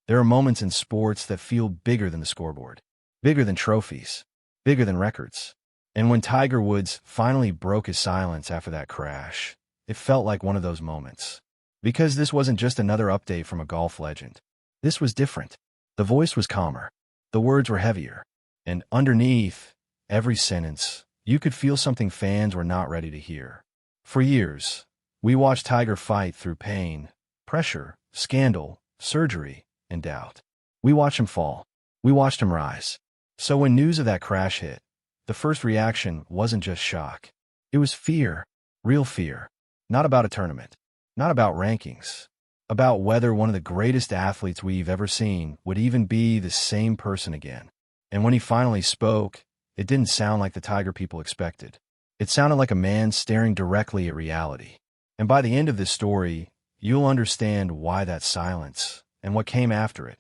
There are moments in sports that feel bigger than the scoreboard, bigger than trophies, bigger than records. And when Tiger Woods finally broke his silence after that crash, it felt like one of those moments. Because this wasn't just another update from a golf legend. This was different. The voice was calmer. The words were heavier. And underneath every sentence, you could feel something fans were not ready to hear. For years, we watched Tiger fight through pain, pressure, scandal, surgery, and doubt. We watched him fall. We watched him rise. So when news of that crash hit, the first reaction wasn't just shock. It was fear, real fear. Not about a tournament, not about rankings, about whether one of the greatest athletes we've ever seen would even be the same person again. And when he finally spoke, it didn't sound like the Tiger people expected. It sounded like a man staring directly at reality. And by the end of this story, you'll understand why that silence, and what came after it,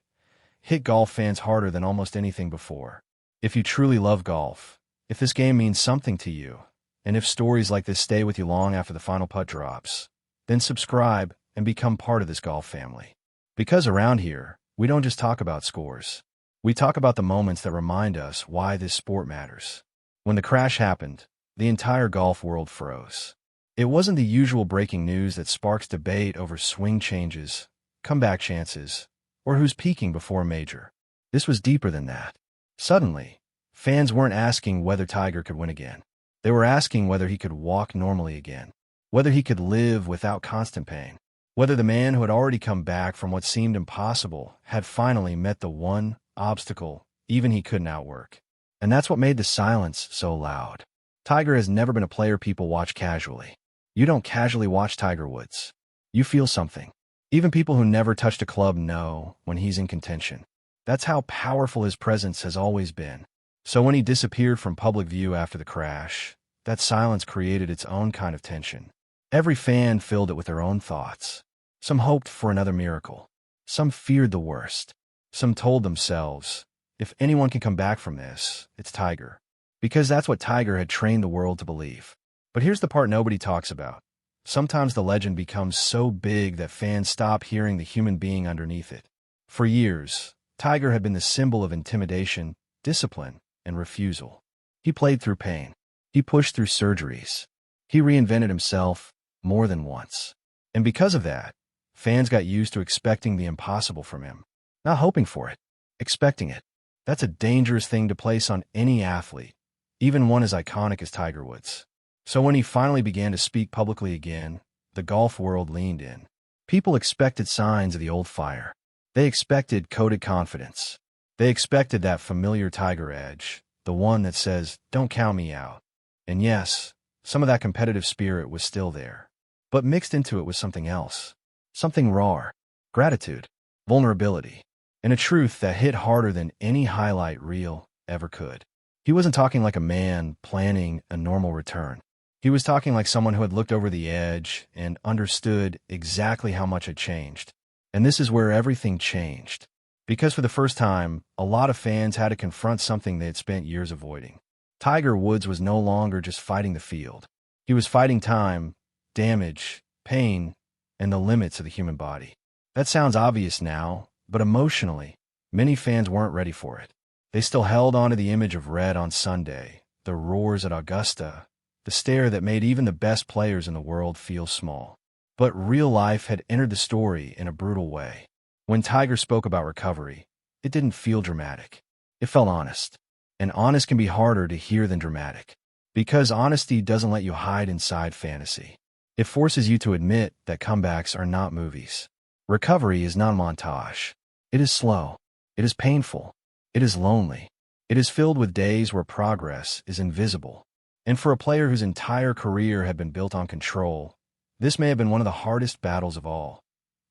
hit golf fans harder than almost anything before. If you truly love golf, if this game means something to you, and if stories like this stay with you long after the final putt drops, then subscribe and become part of this golf family. Because around here, we don't just talk about scores. We talk about the moments that remind us why this sport matters. When the crash happened, the entire golf world froze. It wasn't the usual breaking news that sparks debate over swing changes, comeback chances, or who's peaking before a major. This was deeper than that. Suddenly, fans weren't asking whether Tiger could win again. They were asking whether he could walk normally again, whether he could live without constant pain, whether the man who had already come back from what seemed impossible had finally met the one obstacle even he couldn't outwork. And that's what made the silence so loud. Tiger has never been a player people watch casually. You don't casually watch Tiger Woods. You feel something. Even people who never touched a club know when he's in contention. That's how powerful his presence has always been. So when he disappeared from public view after the crash, that silence created its own kind of tension. Every fan filled it with their own thoughts. Some hoped for another miracle. Some feared the worst. Some told themselves, if anyone can come back from this, it's Tiger. Because that's what Tiger had trained the world to believe. But here's the part nobody talks about. Sometimes the legend becomes so big that fans stop hearing the human being underneath it. For years, Tiger had been the symbol of intimidation, discipline, and refusal. He played through pain. He pushed through surgeries. He reinvented himself more than once. And because of that, fans got used to expecting the impossible from him. Not hoping for it, expecting it. That's a dangerous thing to place on any athlete, even one as iconic as Tiger Woods. So when he finally began to speak publicly again, the golf world leaned in. People expected signs of the old fire. They expected coded confidence. They expected that familiar Tiger edge, the one that says, "Don't count me out." And yes, some of that competitive spirit was still there. But mixed into it was something else. Something raw. Gratitude. Vulnerability. And a truth that hit harder than any highlight reel ever could. He wasn't talking like a man planning a normal return. He was talking like someone who had looked over the edge and understood exactly how much had changed. And this is where everything changed. Because for the first time, a lot of fans had to confront something they had spent years avoiding. Tiger Woods was no longer just fighting the field. He was fighting time, damage, pain, and the limits of the human body. That sounds obvious now, but emotionally, many fans weren't ready for it. They still held on to the image of red on Sunday, the roars at Augusta, the stare that made even the best players in the world feel small. But real life had entered the story in a brutal way. When Tiger spoke about recovery, it didn't feel dramatic. It felt honest. And honest can be harder to hear than dramatic. Because honesty doesn't let you hide inside fantasy. It forces you to admit that comebacks are not movies. Recovery is not a montage. It is slow. It is painful. It is lonely. It is filled with days where progress is invisible. And for a player whose entire career had been built on control, this may have been one of the hardest battles of all,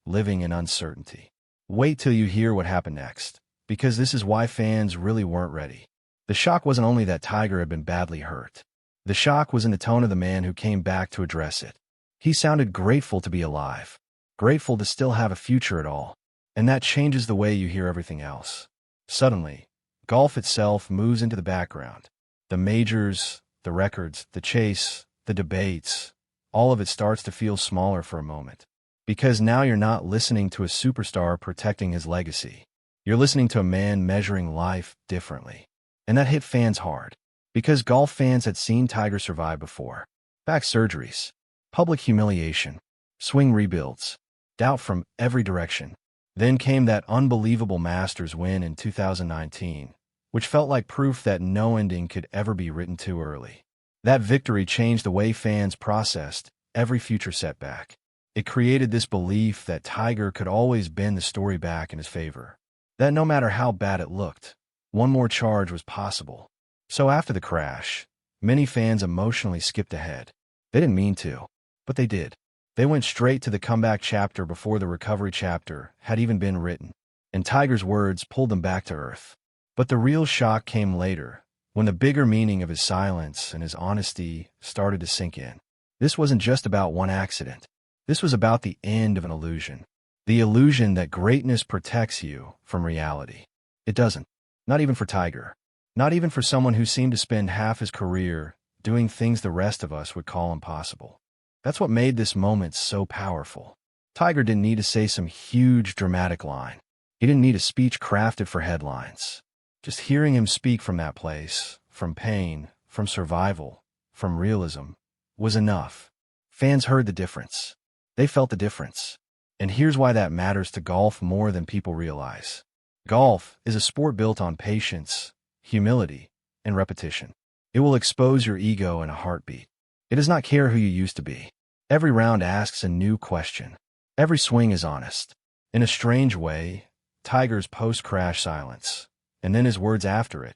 living in uncertainty. Wait till you hear what happened next, because this is why fans really weren't ready. The shock wasn't only that Tiger had been badly hurt. The shock was in the tone of the man who came back to address it. He sounded grateful to be alive, grateful to still have a future at all. And that changes the way you hear everything else. Suddenly, golf itself moves into the background. The majors, the records, the chase, the debates, all of it starts to feel smaller for a moment. Because now you're not listening to a superstar protecting his legacy. You're listening to a man measuring life differently. And that hit fans hard. Because golf fans had seen Tiger survive before. Back surgeries, public humiliation, swing rebuilds, doubt from every direction. Then came that unbelievable Masters win in 2019, which felt like proof that no ending could ever be written too early. That victory changed the way fans processed every future setback. It created this belief that Tiger could always bend the story back in his favor. That no matter how bad it looked, one more charge was possible. So after the crash, many fans emotionally skipped ahead. They didn't mean to, but they did. They went straight to the comeback chapter before the recovery chapter had even been written, and Tiger's words pulled them back to earth. But the real shock came later, when the bigger meaning of his silence and his honesty started to sink in. This wasn't just about one accident. This was about the end of an illusion. The illusion that greatness protects you from reality. It doesn't. Not even for Tiger. Not even for someone who seemed to spend half his career doing things the rest of us would call impossible. That's what made this moment so powerful. Tiger didn't need to say some huge dramatic line. He didn't need a speech crafted for headlines. Just hearing him speak from that place, from pain, from survival, from realism, was enough. Fans heard the difference. They felt the difference. And here's why that matters to golf more than people realize. Golf is a sport built on patience, humility, and repetition. It will expose your ego in a heartbeat. It does not care who you used to be. Every round asks a new question. Every swing is honest. In a strange way, Tiger's post-crash silence, and then his words after it,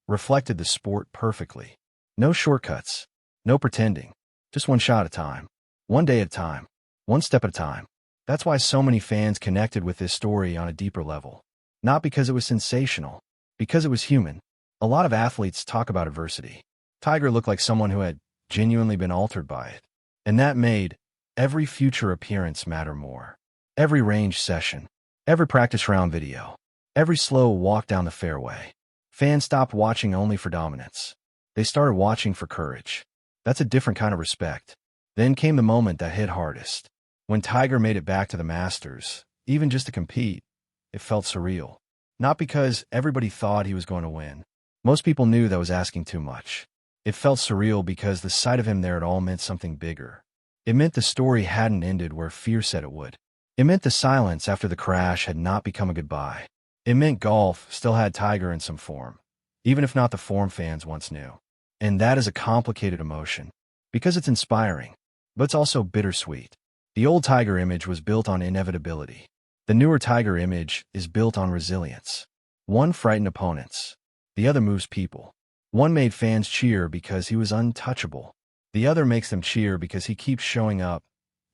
reflected the sport perfectly. No shortcuts, no pretending, just one shot at a time, one day at a time, one step at a time. That's why so many fans connected with this story on a deeper level. Not because it was sensational, because it was human. A lot of athletes talk about adversity. Tiger looked like someone who had genuinely been altered by it. And that made every future appearance matter more. Every range session, every practice round video, every slow walk down the fairway. Fans stopped watching only for dominance. They started watching for courage. That's a different kind of respect. Then came the moment that hit hardest. When Tiger made it back to the Masters, even just to compete, it felt surreal. Not because everybody thought he was going to win. Most people knew that was asking too much. It felt surreal because the sight of him there at all meant something bigger. It meant the story hadn't ended where fear said it would. It meant the silence after the crash had not become a goodbye. It meant golf still had Tiger in some form, even if not the form fans once knew. And that is a complicated emotion, because it's inspiring, but it's also bittersweet. The old Tiger image was built on inevitability. The newer Tiger image is built on resilience. One frightened opponents. The other moves people. One made fans cheer because he was untouchable. The other makes them cheer because he keeps showing up,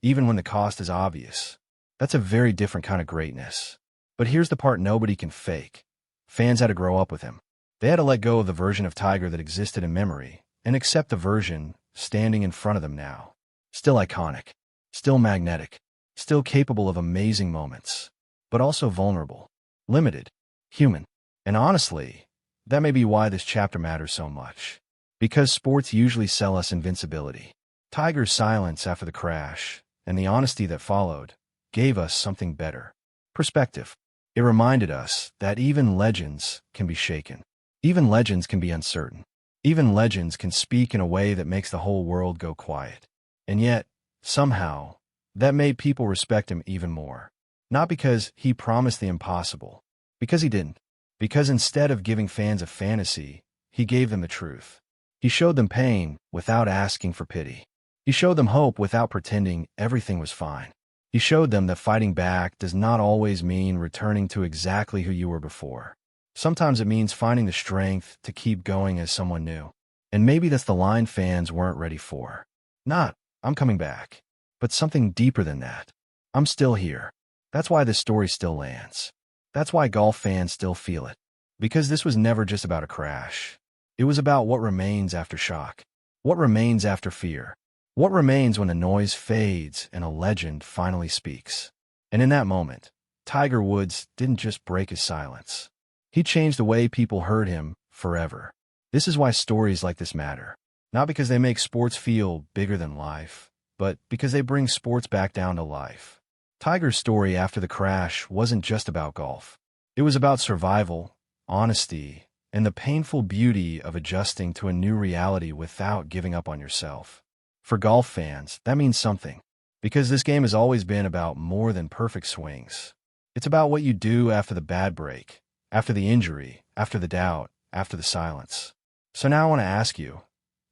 even when the cost is obvious. That's a very different kind of greatness. But here's the part nobody can fake. Fans had to grow up with him. They had to let go of the version of Tiger that existed in memory and accept the version standing in front of them now. Still iconic. Still magnetic, still capable of amazing moments, but also vulnerable, limited, human. And honestly, that may be why this chapter matters so much. Because sports usually sell us invincibility. Tiger's silence after the crash, and the honesty that followed, gave us something better. Perspective. It reminded us that even legends can be shaken. Even legends can be uncertain. Even legends can speak in a way that makes the whole world go quiet. And yet, somehow, that made people respect him even more. Not because he promised the impossible, because he didn't. Because instead of giving fans a fantasy, he gave them the truth. He showed them pain without asking for pity. He showed them hope without pretending everything was fine. He showed them that fighting back does not always mean returning to exactly who you were before. Sometimes it means finding the strength to keep going as someone new. And maybe that's the line fans weren't ready for. Not, I'm coming back. But something deeper than that. I'm still here. That's why this story still lands. That's why golf fans still feel it. Because this was never just about a crash. It was about what remains after shock. What remains after fear. What remains when the noise fades and a legend finally speaks. And in that moment, Tiger Woods didn't just break his silence. He changed the way people heard him forever. This is why stories like this matter. Not because they make sports feel bigger than life, but because they bring sports back down to life. Tiger's story after the crash wasn't just about golf. It was about survival, honesty, and the painful beauty of adjusting to a new reality without giving up on yourself. For golf fans, that means something, because this game has always been about more than perfect swings. It's about what you do after the bad break, after the injury, after the doubt, after the silence. So now I want to ask you,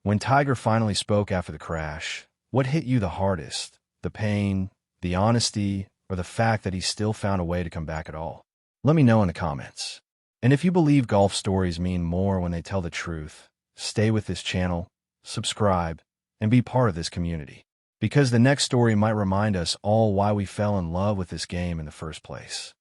when Tiger finally spoke after the crash, what hit you the hardest? The pain, the honesty, or the fact that he still found a way to come back at all? Let me know in the comments. And if you believe golf stories mean more when they tell the truth, stay with this channel, subscribe, and be part of this community. Because the next story might remind us all why we fell in love with this game in the first place.